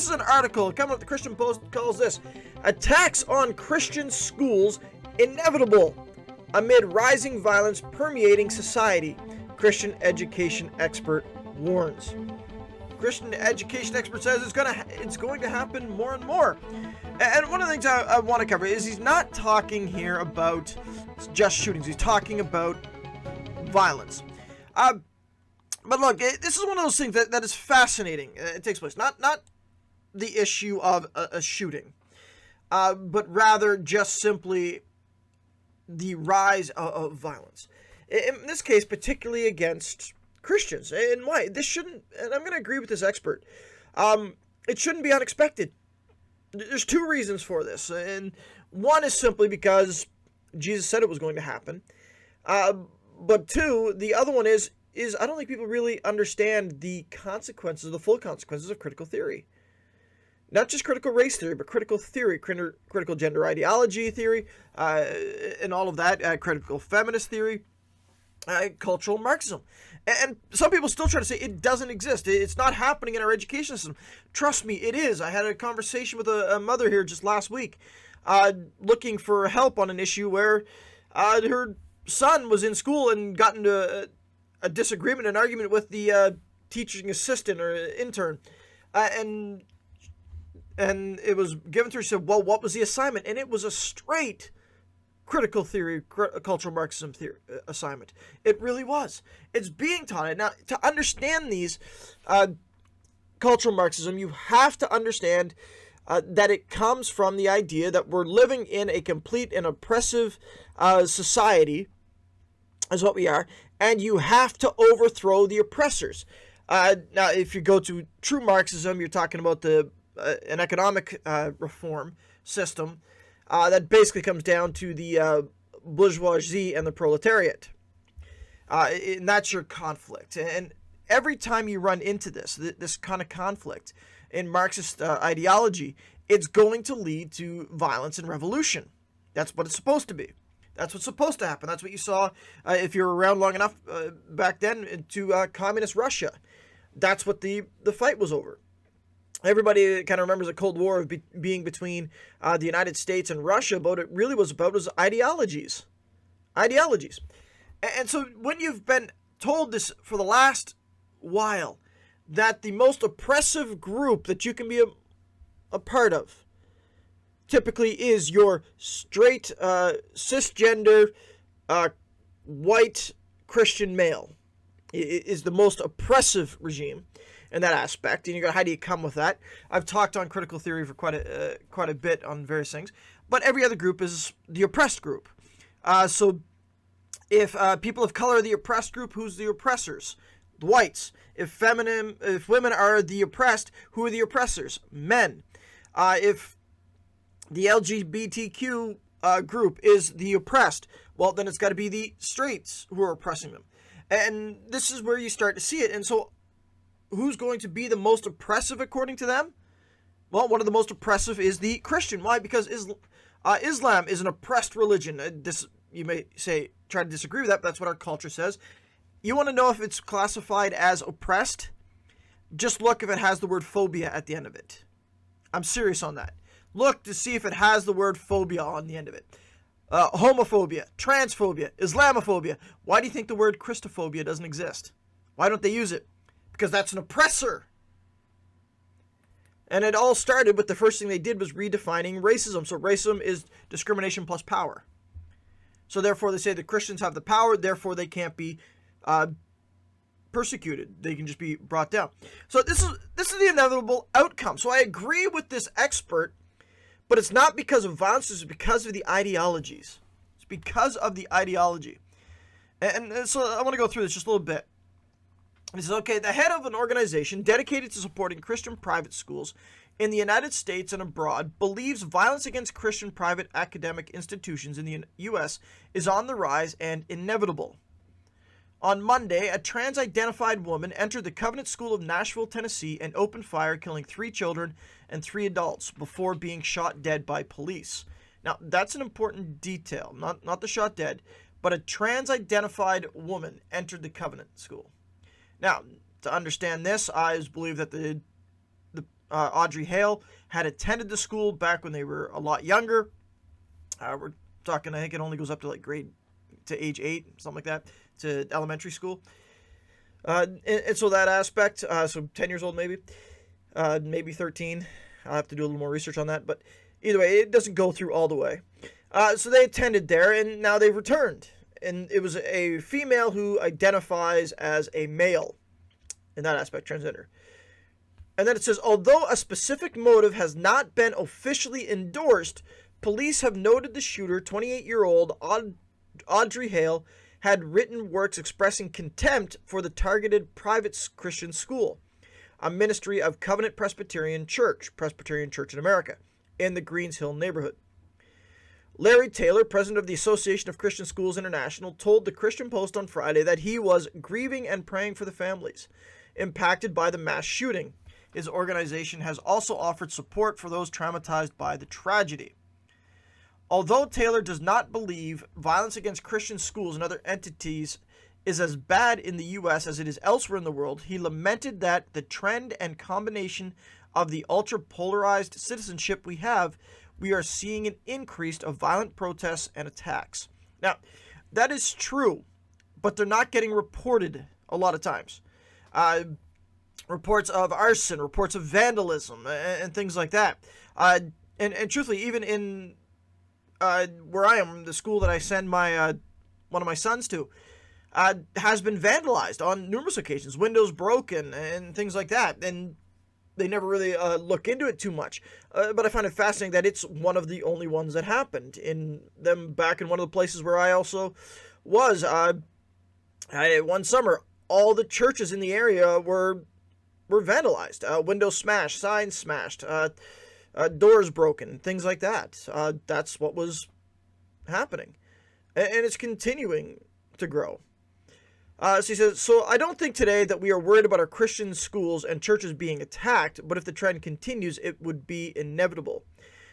this is an article coming up. The Christian Post calls this "Attacks on Christian Schools Inevitable Amid Rising Violence Permeating Society." Christian education expert warns. Christian education expert says it's going to happen more and more. And one of the things I want to cover is he's not talking here about just shootings. He's talking about violence. But look, this is one of those things that is fascinating. It takes place. Not the issue of a shooting, but rather just simply the rise of violence. In this case, particularly against Christians. And why? This shouldn't, and I'm going to agree with this expert, it shouldn't be unexpected. There's two reasons for this. And one is simply because Jesus said it was going to happen. But two, the other one is I don't think people really understand the consequences, the full consequences of critical theory. Not just critical race theory, but critical theory, critical gender ideology theory, and all of that, critical feminist theory, cultural Marxism. And some people still try to say it doesn't exist. It's not happening in our education system. Trust me, it is. I had a conversation with a mother here just last week, looking for help on an issue where her son was in school and got into a disagreement, an argument with the teaching assistant or intern, and it was given to her. She said, well, what was the assignment? And it was a straight critical theory, cultural Marxism theory assignment. It really was. It's being taught. Now, to understand these cultural Marxism, you have to understand that it comes from the idea that we're living in a complete and oppressive society, is what we are, and you have to overthrow the oppressors. Now, if you go to true Marxism, you're talking about an economic reform system that basically comes down to the bourgeoisie and the proletariat. And that's your conflict. And every time you run into this kind of conflict in Marxist ideology, it's going to lead to violence and revolution. That's what it's supposed to be. That's what's supposed to happen. That's what you saw if you were around long enough back then to communist Russia. That's what the fight was over. Everybody kind of remembers the Cold War being between the United States and Russia, but what it really was about was ideologies. Ideologies. And so when you've been told this for the last while, that the most oppressive group that you can be a part of typically is your straight, cisgender, white Christian male, is the most oppressive regime in that aspect. And you go, how do you come with that? I've talked on critical theory for quite a bit on various things, but every other group is the oppressed group. So if people of color are the oppressed group, who's the oppressors? The whites. If women are the oppressed, who are the oppressors? Men. If the LGBTQ group is the oppressed, well, then it's got to be the straights who are oppressing them. And this is where you start to see it. And so who's going to be the most oppressive according to them? Well, one of the most oppressive is the Christian. Why? Because Islam is an oppressed religion. You may say, try to disagree with that, but that's what our culture says. You want to know if it's classified as oppressed? Just look if it has the word phobia at the end of it. I'm serious on that. Look to see if it has the word phobia on the end of it. Homophobia, transphobia, Islamophobia. Why do you think the word Christophobia doesn't exist? Why don't they use it? Because that's an oppressor. And it all started with the first thing they did was redefining racism. So racism is discrimination plus power. So therefore they say the Christians have the power, therefore they can't be persecuted. They can just be brought down. So this is the inevitable outcome. So I agree with this expert, but it's not because of violence, it's because of the ideologies. It's because of the ideology. And so I want to go through this just a little bit. He says, okay, the head of an organization dedicated to supporting Christian private schools in the United States and abroad believes violence against Christian private academic institutions in the U.S. is on the rise and inevitable. On Monday, a trans-identified woman entered the Covenant School of Nashville, Tennessee, and opened fire, killing 3 children and 3 adults before being shot dead by police. Now, that's an important detail, not the shot dead, but a trans-identified woman entered the Covenant School. Now, to understand this, I believe that the Audrey Hale, had attended the school back when they were a lot younger. We're talking, I think it only goes up to like age 8, something like that, to elementary school. And so that aspect, so 10 years old maybe 13. I'll have to do a little more research on that, but either way, it doesn't go through all the way. So they attended there, and now they've returned. And it was a female who identifies as a male, in that aspect, transgender. And then it says, although a specific motive has not been officially endorsed, police have noted the shooter, 28-year-old Audrey Hale, had written works expressing contempt for the targeted private Christian school, a ministry of Covenant Presbyterian Church in America, in the Greens Hill neighborhood. Larry Taylor, president of the Association of Christian Schools International, told the Christian Post on Friday that he was grieving and praying for the families impacted by the mass shooting. His organization has also offered support for those traumatized by the tragedy. Although Taylor does not believe violence against Christian schools and other entities is as bad in the U.S. as it is elsewhere in the world, he lamented that the trend and combination of the ultra-polarized citizenship we are seeing an increase of violent protests and attacks. Now, that is true, but they're not getting reported a lot of times. Reports of arson, reports of vandalism, and things like that. And truthfully, even in where I am, the school that I send one of my sons to, has been vandalized on numerous occasions, windows broken and things like that, and they never really look into it too much. But I find it fascinating that it's one of the only ones that happened in them back in one of the places where I also was. One summer, all the churches in the area were vandalized, windows smashed, signs smashed, doors broken, things like that. That's what was happening. And it's continuing to grow. So he says, so I don't think today that we are worried about our Christian schools and churches being attacked, but if the trend continues, it would be inevitable,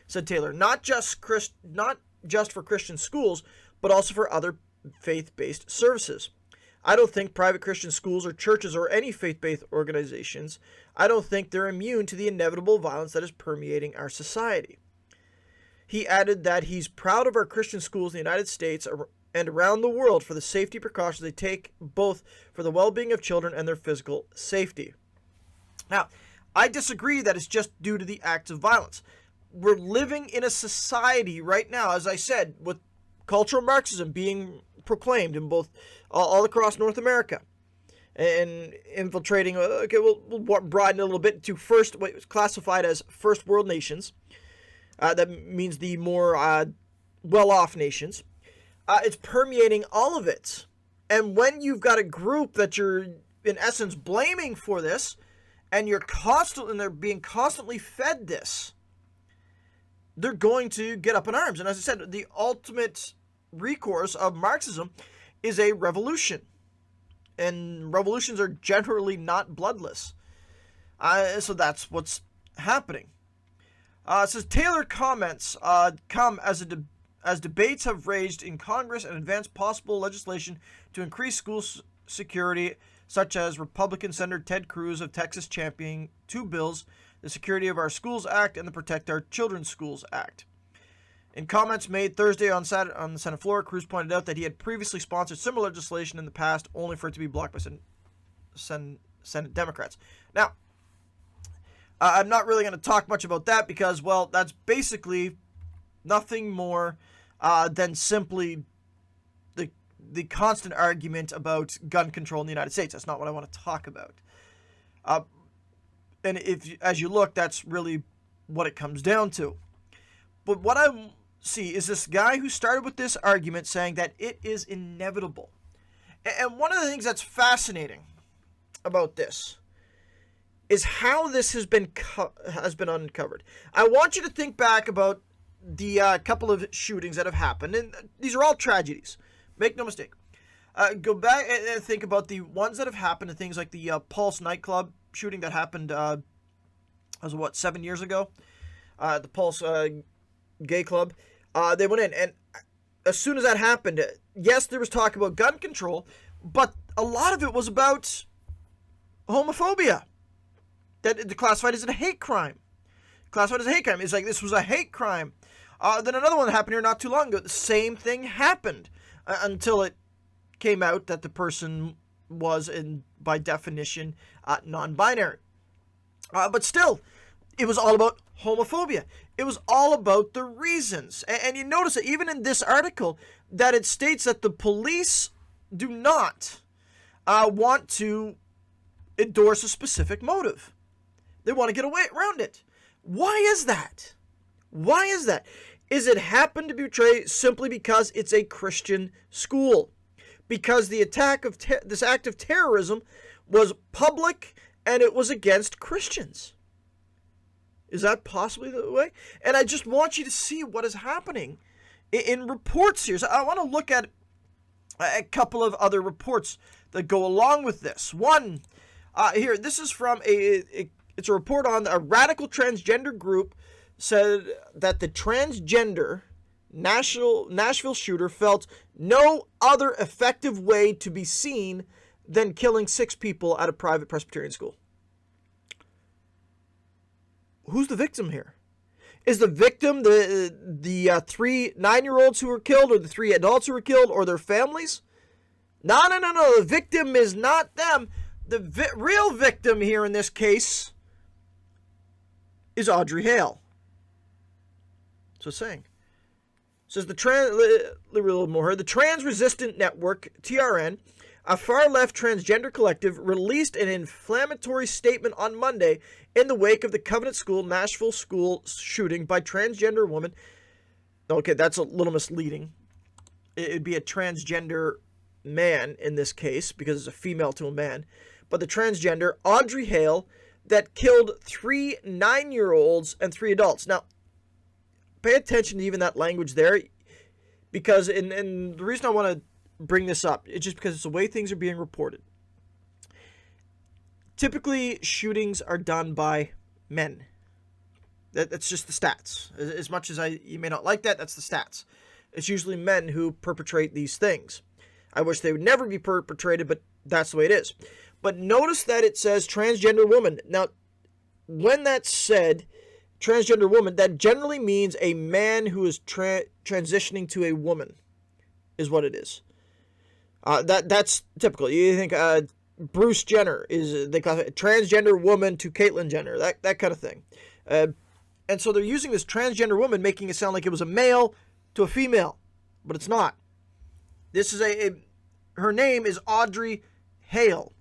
said Taylor. Not just for Christian schools, but also for other faith-based services. I don't think private Christian schools or churches or any faith-based organizations, I don't think they're immune to the inevitable violence that is permeating our society. He added that he's proud of our Christian schools in the United States and around the world for the safety precautions they take, both for the well-being of children and their physical safety. Now, I disagree that it's just due to the acts of violence. We're living in a society right now, as I said, with cultural Marxism being proclaimed in both all across North America and infiltrating. Okay, we'll broaden it a little bit to what was classified as first world nations. That means the more well-off nations. It's permeating all of it. And when you've got a group that you're in essence blaming for this, and they're being constantly fed this, they're going to get up in arms. And as I said, the ultimate recourse of Marxism is a revolution. And revolutions are generally not bloodless. So that's what's happening. It says Taylor comments come as debates have raged in Congress and advanced possible legislation to increase school security, such as Republican Senator Ted Cruz of Texas championing two bills, the Security of Our Schools Act and the Protect Our Children's Schools Act. In comments made Thursday on the Senate floor, Cruz pointed out that he had previously sponsored similar legislation in the past, only for it to be blocked by Senate Democrats. Now, I'm not really going to talk much about that because, well, that's basically nothing more than simply the constant argument about gun control in the United States. That's not what I want to talk about. And as you look, that's really what it comes down to. But what I see is this guy who started with this argument saying that it is inevitable. And one of the things that's fascinating about this is how this has been uncovered. I want you to think back about the couple of shootings that have happened, and these are all tragedies. Make no mistake. Go back and think about the ones that have happened, and things like the Pulse nightclub shooting that happened, 7 years ago? The Pulse gay club. They went in, and as soon as that happened, yes, there was talk about gun control, but a lot of it was about homophobia. that classified as a hate crime. Classified as a hate crime. It's like this was a hate crime. Then another one happened here not too long ago. The same thing happened until it came out that the person was, by definition, non-binary. But still, it was all about homophobia. It was all about the reasons. And you notice that even in this article, that it states that the police do not want to endorse a specific motive. They want to get away around it. Why is that? Why is that? Is it happened to be portrayed simply because it's a Christian school? Because the attack of this act of terrorism was public and it was against Christians? Is that possibly the way? And I just want you to see what is happening in reports here. So I want to look at a couple of other reports that go along with this. One, here, this is from it's a report on a radical transgender group said that the transgender Nashville shooter felt no other effective way to be seen than killing 6 people at a private Presbyterian school. Who's the victim here? Is the victim the 3 9-year-olds who were killed, or the 3 adults who were killed, or their families? No. The victim is not them. The real victim here in this case is Audrey Hale. So it's saying. It says a little more. The Trans Resistant Network, TRN, a far-left transgender collective, released an inflammatory statement on Monday in the wake of the Covenant School Nashville school shooting by transgender woman. Okay, that's a little misleading. It'd be a transgender man in this case because it's a female to a man. But the transgender Audrey Hale that killed 3 9-year-olds and 3 adults. Now, pay attention to even that language there, because and the reason I want to bring this up is just because it's the way things are being reported. Typically, shootings are done by men. That's just the stats. As much as you may not like that, that's the stats. It's usually men who perpetrate these things. I wish they would never be perpetrated, but that's the way it is. But notice that it says transgender woman. Now, when that's said, transgender woman, that generally means a man who is transitioning to a woman, is what it is. That's typical. You think Bruce Jenner is they call it a transgender woman to Caitlyn Jenner, that kind of thing. And so they're using this transgender woman, making it sound like it was a male to a female, but it's not. This is her name is Audrey Hale,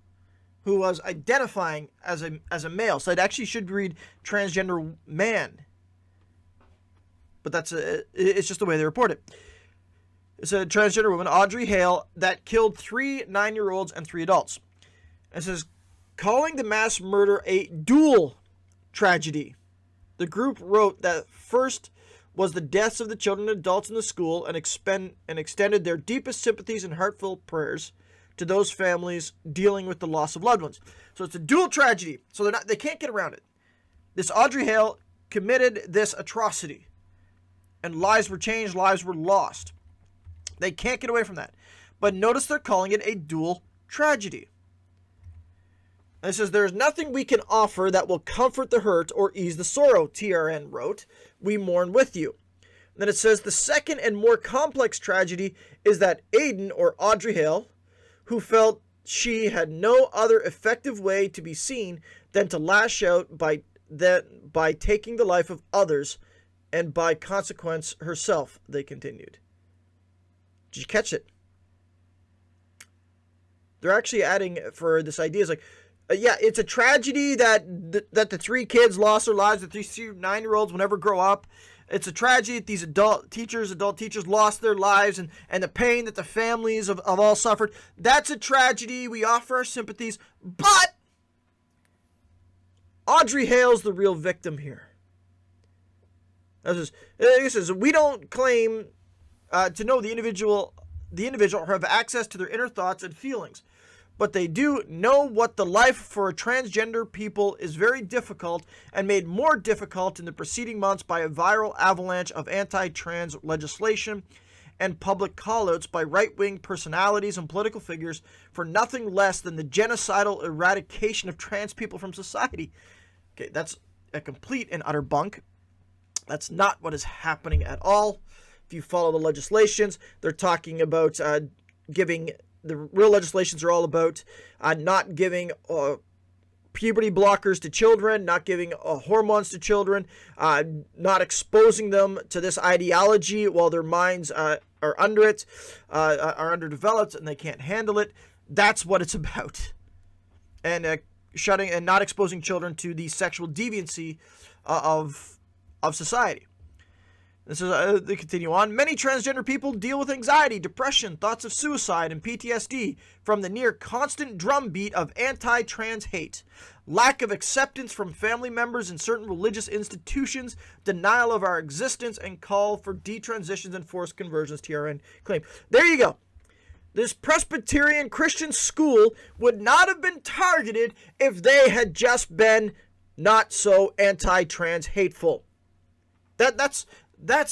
who was identifying as a male. So it actually should read transgender man. But it's just the way they report it. It's a transgender woman, Audrey Hale, that killed 3 9-year-olds and 3 adults. It says, calling the mass murder a dual tragedy. The group wrote that first was the deaths of the children and adults in the school and extended their deepest sympathies and heartfelt prayers to those families dealing with the loss of loved ones. So it's a dual tragedy. So they can't get around it. This Audrey Hale committed this atrocity, and lives were changed, lives were lost. They can't get away from that. But notice they're calling it a dual tragedy. And it says, there is nothing we can offer that will comfort the hurt or ease the sorrow, TRN wrote. We mourn with you. And then it says, the second and more complex tragedy is that Aiden, or Audrey Hale, who felt she had no other effective way to be seen than to lash out by taking the life of others and by consequence herself, they continued. Did you catch it? They're actually adding for this idea is like, yeah, it's a tragedy that the 3 kids lost their lives, that these 3 9-year-olds will never grow up. It's a tragedy that these adult teachers lost their lives, and the pain that the families of all suffered. That's a tragedy. We offer our sympathies. But Audrey Hale's the real victim here. This is, we don't claim to know the individual or have access to their inner thoughts and feelings. But they do know what the life for transgender people is very difficult, and made more difficult in the preceding months by a viral avalanche of anti-trans legislation and public call-outs by right-wing personalities and political figures for nothing less than the genocidal eradication of trans people from society. Okay, that's a complete and utter bunk. That's not what is happening at all. If you follow the legislations, they're talking about giving, the real legislations are all about not giving puberty blockers to children, not giving hormones to children, not exposing them to this ideology while their minds are under it, are underdeveloped and they can't handle it. That's what it's about. And shutting and not exposing children to the sexual deviancy of society. This is they continue on. Many transgender people deal with anxiety, depression, thoughts of suicide, and PTSD from the near constant drumbeat of anti-trans hate, lack of acceptance from family members in certain religious institutions, denial of our existence, and call for detransitions and forced conversions. TRN claim. There you go. This Presbyterian Christian school would not have been targeted if they had just been not so anti-trans hateful. That's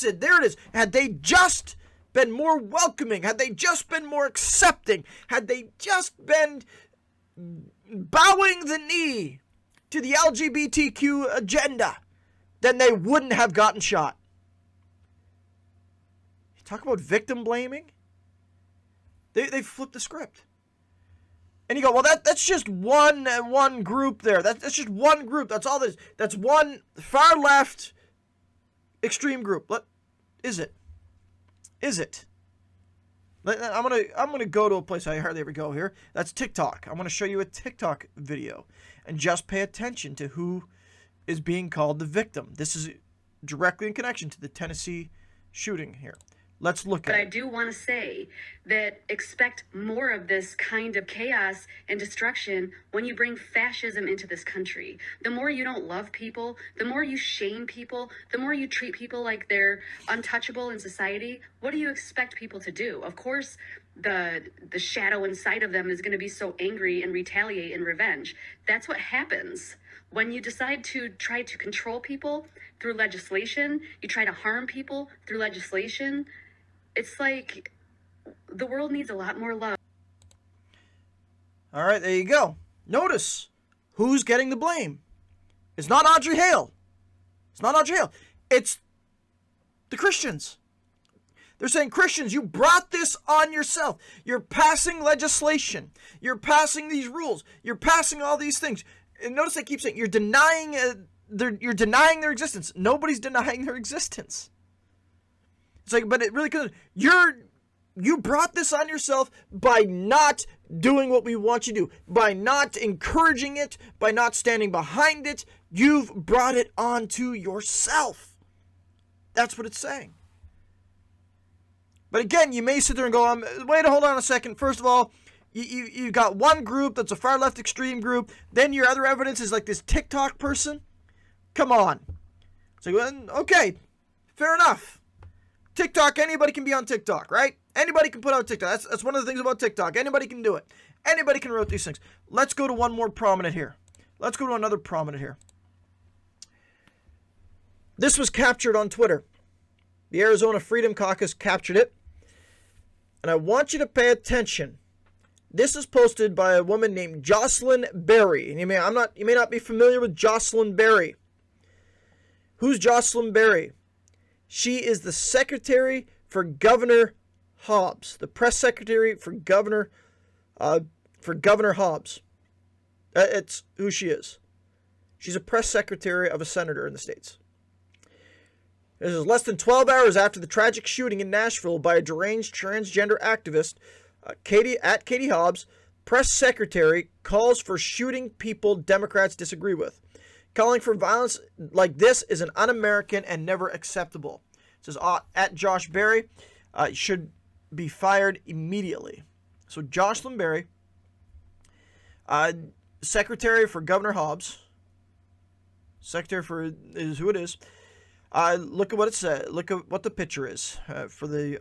it. There it is. Had they just been more welcoming, had they just been more accepting, had they just been bowing the knee to the LGBTQ agenda, then they wouldn't have gotten shot. You talk about victim blaming. They flipped the script. And you go, well, that's just one group there. That's just one group. That's all this. That's one far left extreme group. Is it? I'm gonna go to a place. There we go here. That's TikTok. I'm gonna show you a TikTok video, and just pay attention to who is being called the victim. This is directly in connection to the Tennessee shooting here. Let's look at it. But I do want to say that expect more of this kind of chaos and destruction when you bring fascism into this country. The more you don't love people, the more you shame people, the more you treat people like they're untouchable in society, what do you expect people to do? Of course, the shadow inside of them is going to be so angry and retaliate in revenge. That's what happens. When you decide to try to control people through legislation, you try to harm people through legislation, it's like the world needs a lot more love. All right, there you go. Notice who's getting the blame. It's not Audrey Hale. It's the Christians. They're saying, Christians, you brought this on yourself. You're passing legislation. You're passing these rules. You're passing all these things. And notice I keep saying, you're denying their existence. Nobody's denying their existence. It's like, but it really could. You brought this on yourself by not doing what we want you to do, by not encouraging it, by not standing behind it. You've brought it onto yourself. That's what it's saying. But again, you may sit there and go, wait, hold on a second. First of all, you got one group that's a far left extreme group. Then your other evidence is like this TikTok person. Come on. It's like, well, okay, fair enough. TikTok, anybody can be on TikTok, right? Anybody can put out TikTok. That's one of the things about TikTok. Anybody can do it. Anybody can write these things. Let's go to one more prominent here. Let's go to another prominent here. This was captured on Twitter. The Arizona Freedom Caucus captured it. And I want you to pay attention. This is posted by a woman named Jocelyn Berry. And you may not be familiar with Jocelyn Berry. Who's Jocelyn Berry? She is the secretary for Governor Hobbs, the press secretary for Governor Hobbs. It's who she is. She's a press secretary of a senator in the States. This is less than 12 hours after the tragic shooting in Nashville by a deranged transgender activist, Katie Hobbs. Press secretary calls for shooting people Democrats disagree with. Calling for violence like this is an un-American and never acceptable. It says at Josh Berry should be fired immediately. So Jocelyn Berry, secretary for Governor Hobbs, secretary for is who it is. Look at what it says. Look at what the picture is for the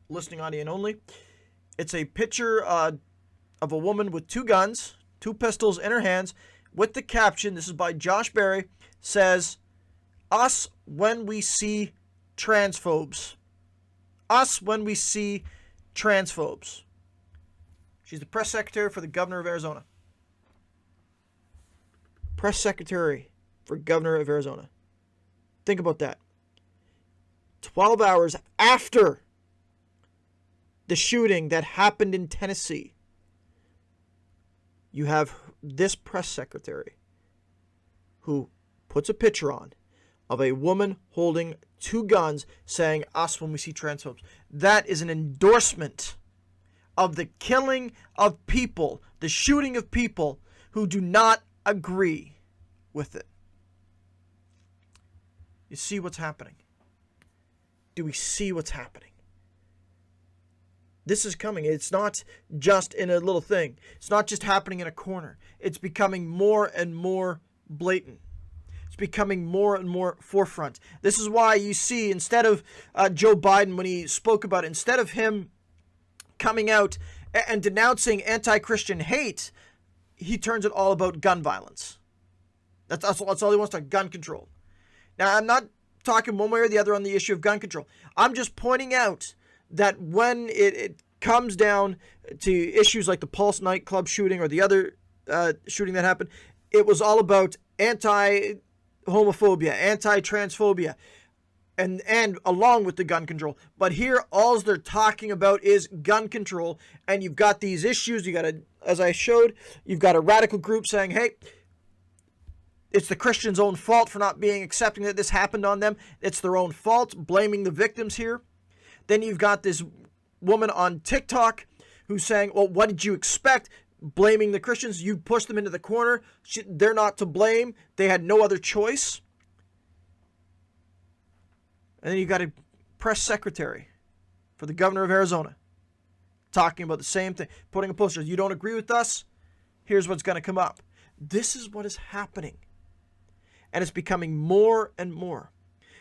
listening audience only. It's a picture of a woman with two guns, two pistols in her hands, with the caption, this is by Josh Berry, says, "Us when we see transphobes." Us when we see transphobes. She's the press secretary for the governor of Arizona. Press secretary for governor of Arizona. Think about that. 12 hours after the shooting that happened in Tennessee, you have this press secretary who puts a picture on of a woman holding 2 guns saying, "Us when we see transphobes." That is an endorsement of the killing of people, the shooting of people who do not agree with it. You see what's happening? Do we see what's happening? This is coming. It's not just in a little thing. It's not just happening in a corner. It's becoming more and more blatant. It's becoming more and more forefront. This is why you see, instead of Joe Biden, when he spoke about it, instead of him coming out and denouncing anti-Christian hate, he turns it all about gun violence. That's all he wants to gun control. Now, I'm not talking one way or the other on the issue of gun control. I'm just pointing out that when it comes down to issues like the Pulse nightclub shooting or the other shooting that happened, it was all about anti-homophobia, anti-transphobia, and along with the gun control. But here, all they're talking about is gun control, and you've got these issues. You got as I showed, you've got a radical group saying, "Hey, it's the Christians' own fault for not being accepting that this happened on them. It's their own fault," blaming the victims here. Then you've got this woman on TikTok who's saying, "Well, what did you expect?" Blaming the Christians. You pushed them into the corner. They're not to blame. They had no other choice. And then you got a press secretary for the governor of Arizona talking about the same thing, putting a poster. You don't agree with us? Here's what's going to come up. This is what is happening. And it's becoming more and more.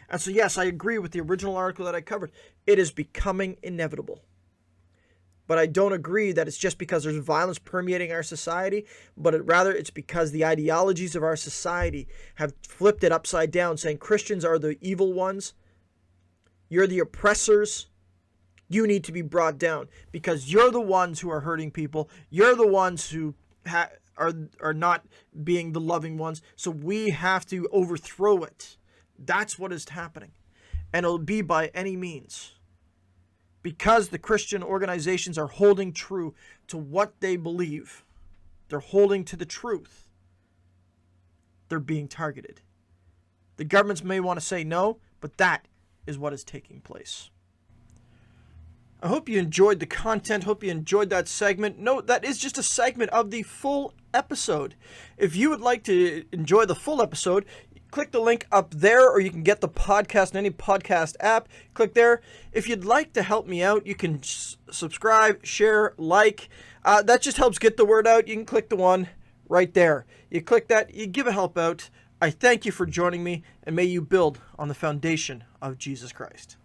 And so, yes, I agree with the original article that I covered. It is becoming inevitable. But I don't agree that it's just because there's violence permeating our society, but rather it's because the ideologies of our society have flipped it upside down, saying Christians are the evil ones. You're the oppressors. You need to be brought down because you're the ones who are hurting people. You're the ones who are not being the loving ones. So we have to overthrow it. That's what is happening. And it'll be by any means. Because the Christian organizations are holding true to what they believe. They're holding to the truth. They're being targeted. The governments may want to say no, but that is what is taking place. I hope you enjoyed the content. Hope you enjoyed that segment. Note that is just a segment of the full episode. If you would like to enjoy the full episode, click the link up there, or you can get the podcast in any podcast app. Click there. If you'd like to help me out, you can subscribe, share, like. That just helps get the word out. You can click the one right there. You click that, you give a help out. I thank you for joining me, and may you build on the foundation of Jesus Christ.